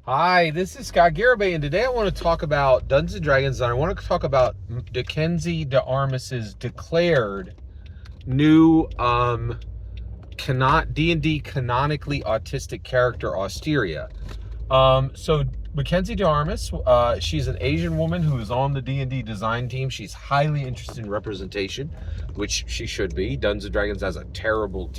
Hi, this is Scott Garibay, and today I want to talk about Dungeons & Dragons, and I want to talk about Makenzie de Armas's declared new D&D canonically autistic character, Austeria. So Makenzie de Armas, she's an Asian woman who is on the D&D design team. She's highly interested in representation, which she should be. Dungeons & Dragons has a terrible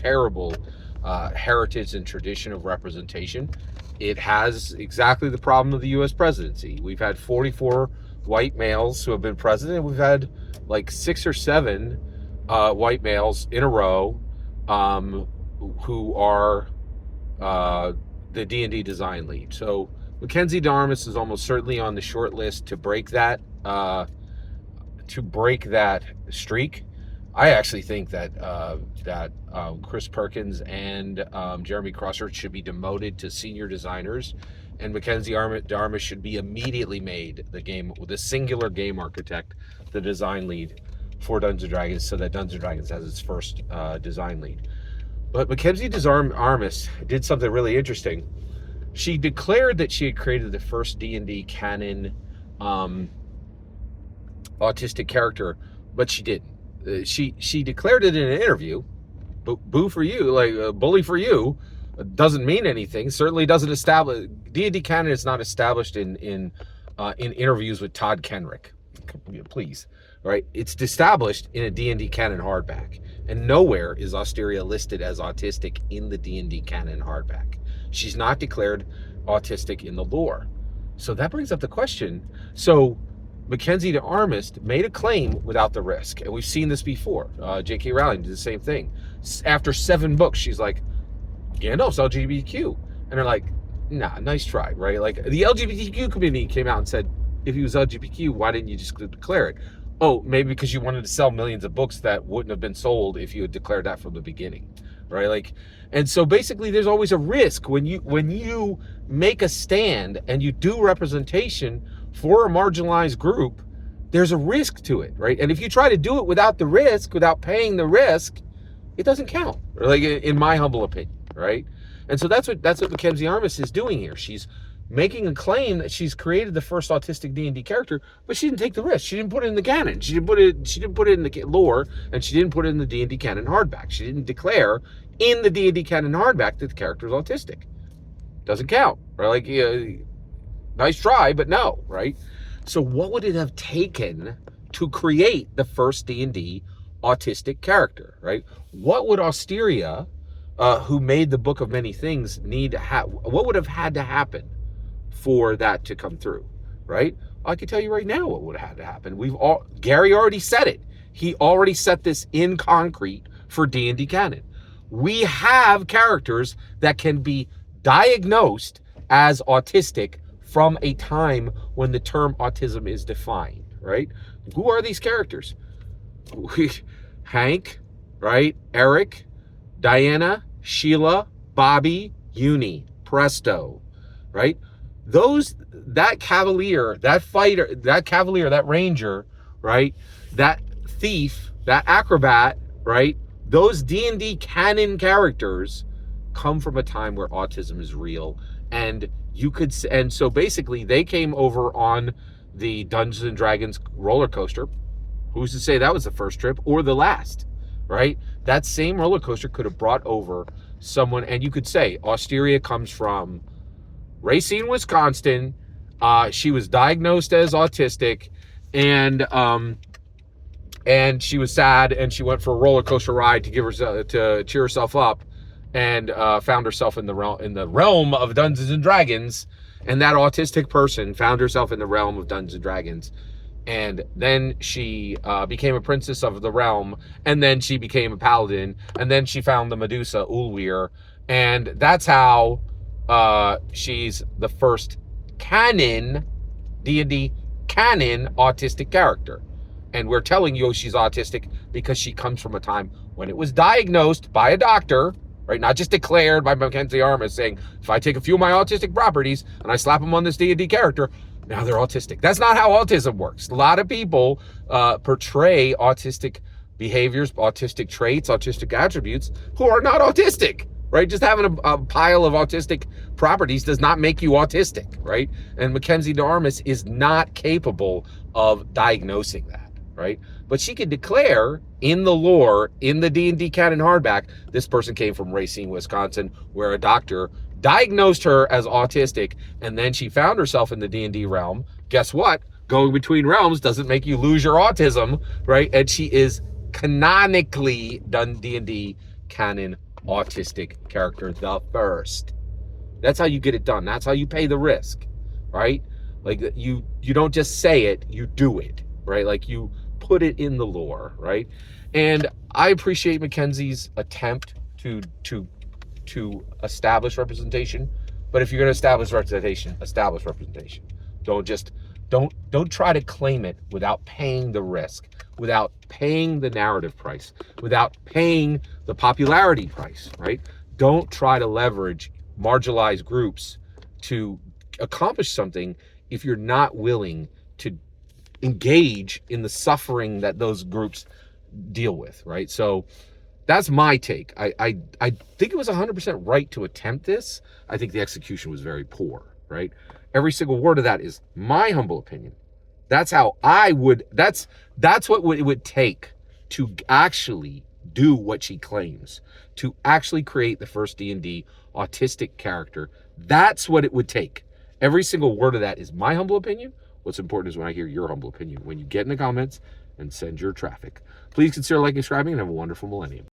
heritage and tradition of representation. It has exactly the problem of the U.S. presidency. We've had 44 white males who have been president. We've had like 6 or 7 white males in a row who are the D&D design lead. So Makenzie de Armas is almost certainly on the short list to break that streak. I actually think that Chris Perkins and Jeremy Crosser should be demoted to senior designers, and Makenzie de Armas should be immediately made the singular game architect, the design lead for Dungeons & Dragons, so that Dungeons & Dragons has its first design lead. But Makenzie de Armas did something really interesting. She declared that she had created the first D&D canon autistic character, but she didn't. She declared it in an interview. Boo for you, bully for you, doesn't mean anything. Certainly doesn't establish. D&D canon is not established in interviews with Todd Kenrick. Please, right? It's established in a D&D canon hardback, and nowhere is Austeria listed as autistic in the D&D canon hardback. She's not declared autistic in the lore. So that brings up the question. So Makenzie de Armas made a claim without the risk, and we've seen this before. J.K. Rowling did the same thing. After 7 books, she's like, Gandalf's LGBTQ, and they're like, nah, nice try, right? Like, the LGBTQ community came out and said, if he was LGBTQ, why didn't you just declare it? Oh, maybe because you wanted to sell millions of books that wouldn't have been sold if you had declared that from the beginning, right? And so basically, there's always a risk when you make a stand and you do representation for a marginalized group. There's a risk to it, right? And if you try to do it without the risk, without paying the risk, it doesn't count, in my humble opinion, right? And so that's what Makenzie Armas is doing here. She's making a claim that she's created the first autistic D&D character, but she didn't take the risk. She didn't put it in the canon. She didn't put it in the lore, and she didn't put it in the D&D canon hardback. She didn't declare in the D&D canon hardback that the character is autistic. Doesn't count, right? Nice try, but no, right? So what would it have taken to create the first D&D autistic character, right? What would Austeria, who made the Book of Many Things, what would have had to happen for that to come through, right? I can tell you right now what would have had to happen. Gary already said it. He already set this in concrete for D&D canon. We have characters that can be diagnosed as autistic from a time when the term autism is defined, right? Who are these characters? Hank, right? Eric, Diana, Sheila, Bobby, Uni, Presto, right? That cavalier, that fighter, that ranger, right? That thief, that acrobat, right? Those D&D canon characters come from a time where autism is real, and so basically they came over on the Dungeons and Dragons roller coaster. Who's to say that was the first trip or the last, right? That same roller coaster could have brought over someone, and you could say Austeria comes from Racine, Wisconsin. She was diagnosed as autistic, and she was sad, and she went for a roller coaster ride to cheer herself up, and found herself in the realm of Dungeons and Dragons, and that autistic person found herself in the realm of Dungeons and Dragons, and then she became a princess of the realm, and then she became a paladin, and then she found the Medusa Ulweir, and that's how she's the first canon D&D canon autistic character. And we're telling you she's autistic because she comes from a time when it was diagnosed by a doctor, right? Not just declared by Makenzie Armas saying, if I take a few of my autistic properties and I slap them on this D&D character, now they're autistic. That's not how autism works. A lot of people portray autistic behaviors, autistic traits, autistic attributes who are not autistic, right? Just having a pile of autistic properties does not make you autistic, right? And Makenzie Armas is not capable of diagnosing that, right? But she could declare in the lore, in the D&D canon hardback, this person came from Racine, Wisconsin, where a doctor diagnosed her as autistic, and then she found herself in the D&D realm. Guess what? Going between realms doesn't make you lose your autism, right? And she is canonically done D&D canon autistic character the first. That's how you get it done. That's how you pay the risk, right? Like you don't just say it, you do it, right? Like you put it in the lore, right? And I appreciate Makenzie's attempt to establish representation. But if you're going to establish representation. Don't try to claim it without paying the risk, without paying the narrative price, without paying the popularity price, right? Don't try to leverage marginalized groups to accomplish something if you're not willing to engage in the suffering that those groups deal with, right? So that's my take. I think it was 100% right to attempt this. I think the execution was very poor, right? Every single word of that is my humble opinion. That's how I would, that's what it would take to actually do what she claims, to actually create the first D&D autistic character. That's what it would take. Every single word of that is my humble opinion. What's important is when I hear your humble opinion, when you get in the comments and send your traffic. Please consider liking, subscribing, and have a wonderful millennium.